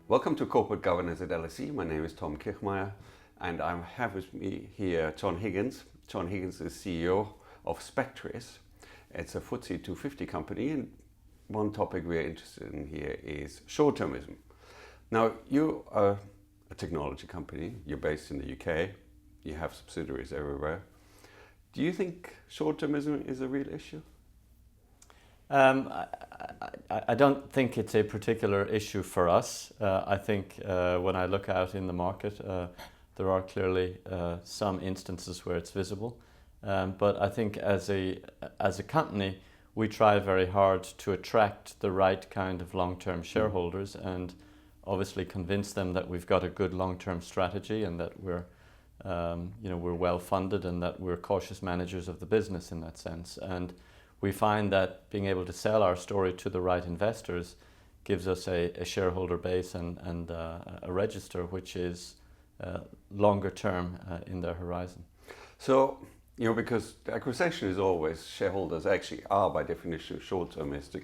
Welcome to Corporate Governance at LSE. My name is Tom Kirchmeier, and I have with me here John Higgins. John Higgins is CEO of Spectris. It's a FTSE 250 company, and one topic we're interested in here is short-termism. Now, you are a technology company. You're based in the UK. You have subsidiaries everywhere. Do you think short-termism is a real issue? I don't think it's a particular issue for us. I think when I look out in the market, there are clearly some instances where it's visible. But I think as a company, we try very hard to attract the right kind of long-term shareholders and obviously convince them that we've got a good long-term strategy and that we're well funded and that we're cautious managers of the business in that sense. And we find that being able to sell our story to the right investors gives us a shareholder base and a register which is longer term in their horizon. So, because the accusation is always shareholders actually are by definition short-termistic,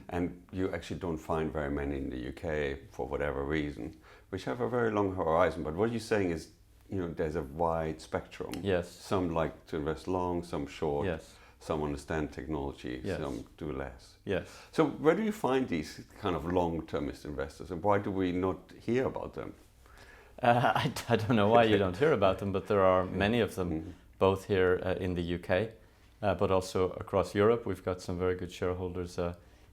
and you actually don't find very many in the UK for whatever reason, which have a very long horizon. But what you're saying is, there's a wide spectrum. Yes. Some like to invest long, some short. Yes. Some understand technology, yes. Some do less. Yes. So where do you find these kind of long-termist investors, and why do we not hear about them? I don't know why you don't hear about them, but there are many of them, both here in the UK, but also across Europe. We've got some very good shareholders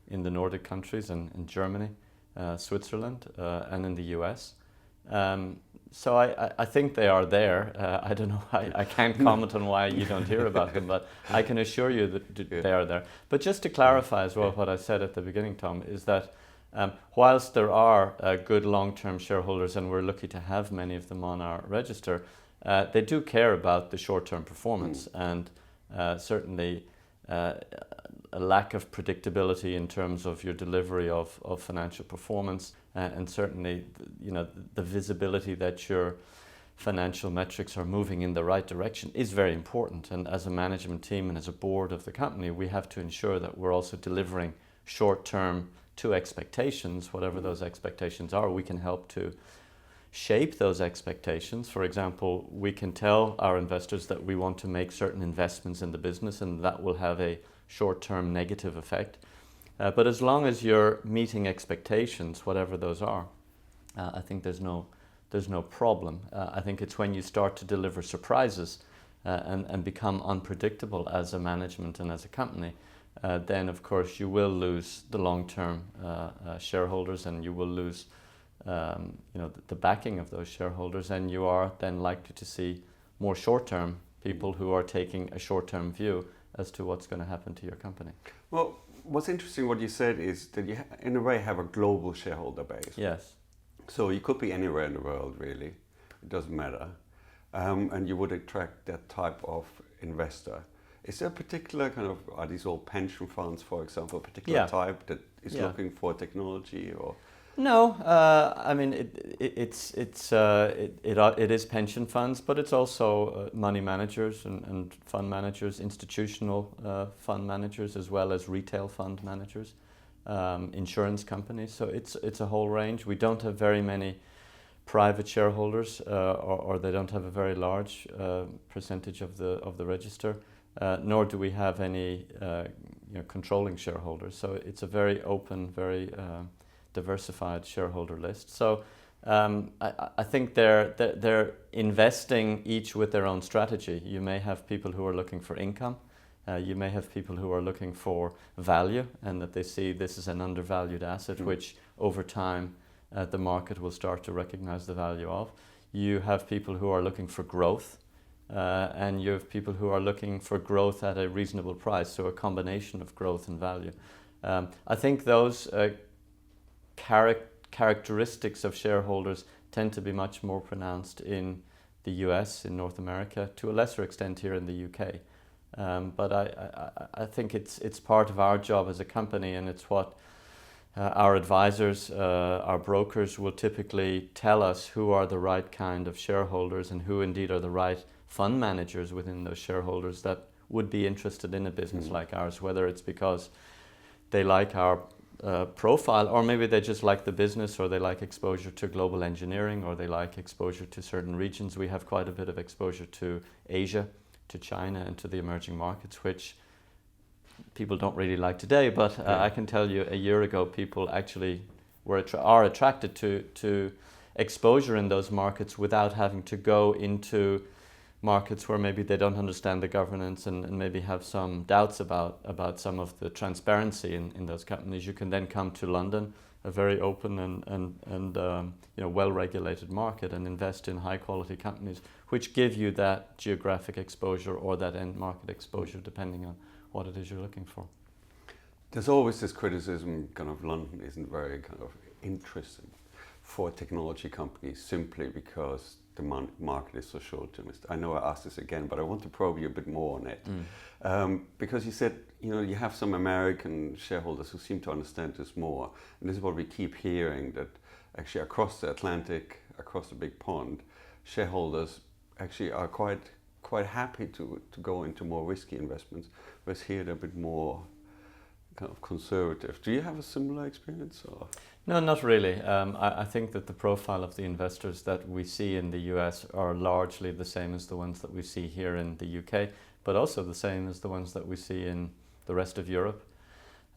in the Nordic countries and in Germany, Switzerland, and in the US. So I think they are there. I don't know. I can't comment on why you don't hear about them, but I can assure you that they are there. But just to clarify as well, what I said at the beginning, Tom, is that whilst there are good long-term shareholders, and we're lucky to have many of them on our register, they do care about the short-term performance and certainly a lack of predictability in terms of your delivery of financial performance, and certainly the visibility that your financial metrics are moving in the right direction is very important. And as a management team and as a board of the company, we have to ensure that we're also delivering short-term to expectations, whatever those expectations are. We can help to shape those expectations. For example, we can tell our investors that we want to make certain investments in the business, and that will have a short-term negative effect. But as long as you're meeting expectations, whatever those are, I think there's no problem. I think it's when you start to deliver surprises and become unpredictable as a management and as a company, then of course you will lose the long-term shareholders, and you will lose the backing of those shareholders, and you are then likely to see more short-term people who are taking a short-term view as to what's going to happen to your company. Well, what's interesting what you said is that you in a way have a global shareholder base. Yes. So you could be anywhere in the world, really. It doesn't matter. And you would attract that type of investor. Is there a particular are these all pension funds, for example, a particular type that is looking for technology or? No, I mean it is pension funds, but it's also money managers and fund managers, institutional fund managers, as well as retail fund managers, insurance companies. So it's a whole range. We don't have very many private shareholders, or they don't have a very large percentage of the register, nor do we have any controlling shareholders. So it's a very open, very diversified shareholder list. So I think they're investing each with their own strategy. You may have people who are looking for income. You may have people who are looking for value, and that they see this is an undervalued asset, which over time the market will start to recognize the value of. You have people who are looking for growth, and you have people who are looking for growth at a reasonable price. So a combination of growth and value. I think those characteristics of shareholders tend to be much more pronounced in the US, in North America, to a lesser extent here in the UK. But I think it's part of our job as a company, and it's what our advisors, our brokers will typically tell us who are the right kind of shareholders and who indeed are the right fund managers within those shareholders that would be interested in a business like ours, whether it's because they like our profile, or maybe they just like the business, or they like exposure to global engineering, or they like exposure to certain regions. We have quite a bit of exposure to Asia, to China, and to the emerging markets, which people don't really like today. But I can tell you, a year ago, people actually are attracted to exposure in those markets without having to go into markets where maybe they don't understand the governance and maybe have some doubts about some of the transparency in those companies. You can then come to London, a very open and well-regulated market, and invest in high-quality companies which give you that geographic exposure or that end market exposure, depending on what it is you're looking for. There's always this criticism, kind of London isn't very kind of interesting for technology companies simply because the market is so short-termist. I know I asked this again, but I want to probe you a bit more on it. Because you said, you have some American shareholders who seem to understand this more. And this is what we keep hearing, that actually across the Atlantic, across the big pond, shareholders actually are quite happy to go into more risky investments, whereas here they're a bit more kind of conservative. Do you have a similar experience? Or? No, not really. I think that the profile of the investors that we see in the US are largely the same as the ones that we see here in the UK, but also the same as the ones that we see in the rest of Europe.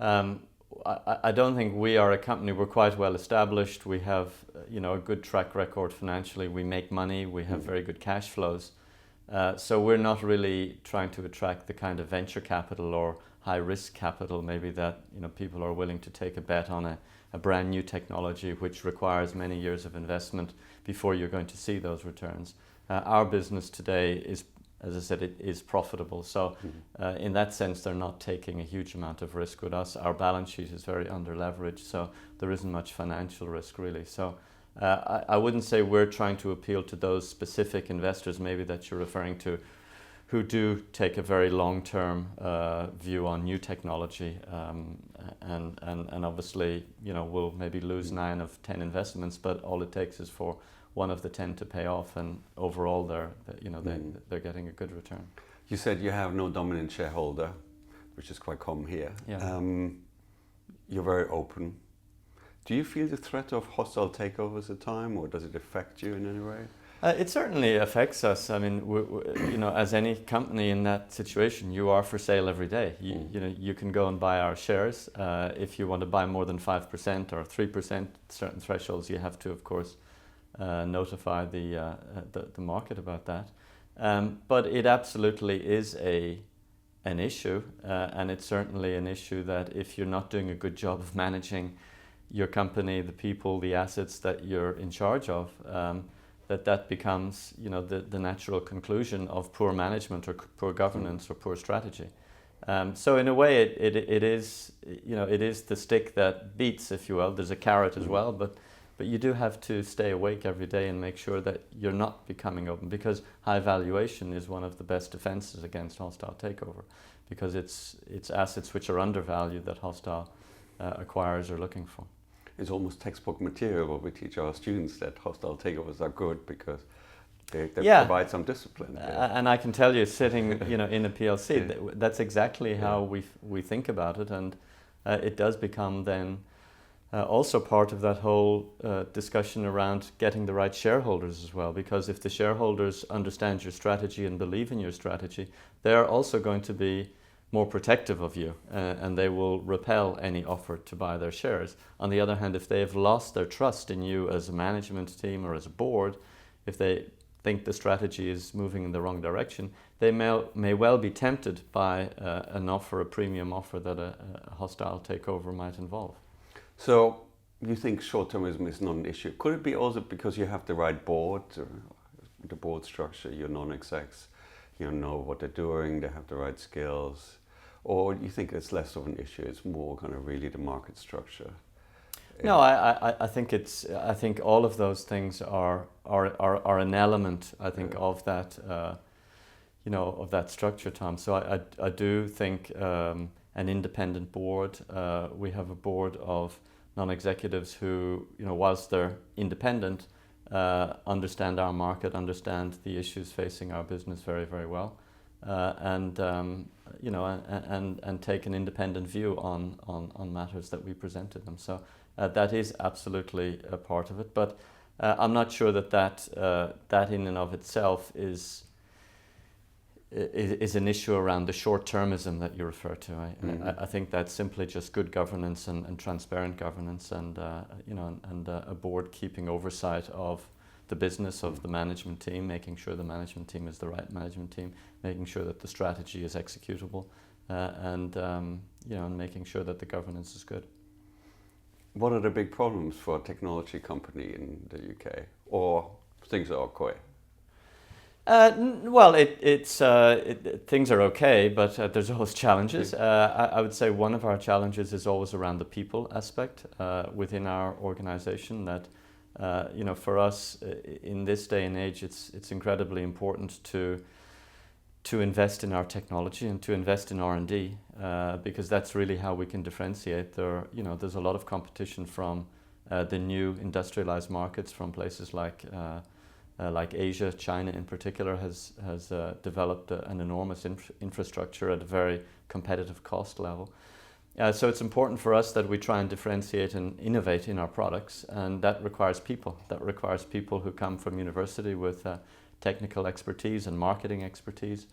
I don't think we are a company. We're quite well established. We have, a good track record financially. We make money. We have very good cash flows. So we're not really trying to attract the kind of venture capital or high risk capital maybe that people are willing to take a bet on a brand new technology which requires many years of investment before you're going to see those returns. Our business today is, as I said, it is profitable. So in that sense, they're not taking a huge amount of risk with us. Our balance sheet is very under leveraged, so there isn't much financial risk really. So I wouldn't say we're trying to appeal to those specific investors maybe that you're referring to, who do take a very long-term view on new technology, and obviously, will maybe lose 9 of 10 investments, but all it takes is for 1 of the 10 to pay off, and overall they're getting a good return. You said you have no dominant shareholder, which is quite common here. Yeah. You're very open. Do you feel the threat of hostile takeovers at the time, or does it affect you in any way? It certainly affects us. I mean, as any company in that situation, you are for sale every day. You can go and buy our shares. If you want to buy more than 5% or 3%, certain thresholds, you have to, of course, notify the market about that. But it absolutely is an issue, and it's certainly an issue that if you're not doing a good job of managing your company, the people, the assets that you're in charge of, that becomes, the natural conclusion of poor management or poor governance or poor strategy. So in a way, it is the stick that beats, if you will. There's a carrot as well, but you do have to stay awake every day and make sure that you're not becoming open, because high valuation is one of the best defenses against hostile takeover, because it's assets which are undervalued that hostile acquirers are looking for. It's almost textbook material what we teach our students, that hostile takeovers are good because they provide some discipline. And I can tell you, sitting in a PLC, that's exactly how we think about it, and it does become then also part of that whole discussion around getting the right shareholders as well, because if the shareholders understand your strategy and believe in your strategy, they're also going to be more protective of you, and they will repel any offer to buy their shares. On the other hand, if they have lost their trust in you as a management team or as a board, if they think the strategy is moving in the wrong direction, they may well be tempted by an offer, a premium offer that a hostile takeover might involve. So you think short-termism is not an issue. Could it be also because you have the right board, the board structure, your non-execs, know what they're doing, they have the right skills, or do you think it's less of an issue? It's more kind of really the market structure. No, I think all of those things are an element, I think, of that of that structure, Tom. So I do think an independent board. We have a board of non-executives who, whilst they're independent, understand our market, understand the issues facing our business very, very well. and take an independent view on matters that we present to them. So that is absolutely a part of it. But I'm not sure that in and of itself is an issue around the short-termism that you refer to. I think that's simply just good governance and transparent governance, and a board keeping oversight of the business of the management team, making sure the management team is the right management team, making sure that the strategy is executable, and making sure that the governance is good. What are the big problems for a technology company in the UK, or things are okay? Things are okay, but there's always challenges. I would say one of our challenges is always around the people aspect within our organization. That for us in this day and age, it's incredibly important to invest in our technology and to invest in R&D, because that's really how we can differentiate. There's a lot of competition from the new industrialized markets from places like Asia. China in particular has developed an enormous infrastructure at a very competitive cost level. So it's important for us that we try and differentiate and innovate in our products, and that requires people. That requires people who come from university with technical expertise and marketing expertise,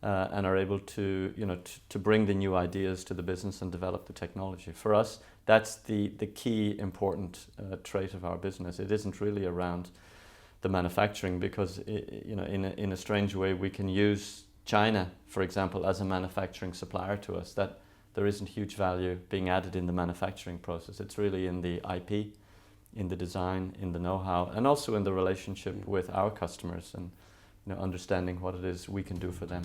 and are able to bring the new ideas to the business and develop the technology. For us, that's the key important trait of our business. It isn't really around the manufacturing, because in a strange way we can use China, for example, as a manufacturing supplier to us. That there isn't huge value being added in the manufacturing process. It's really in the IP, in the design, in the know-how, and also in the relationship with our customers, and understanding what it is we can do for them.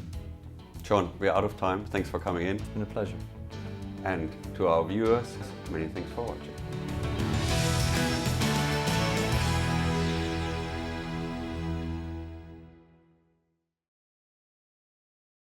John, we're out of time. Thanks for coming in. It's been a pleasure. And to our viewers, many thanks for watching.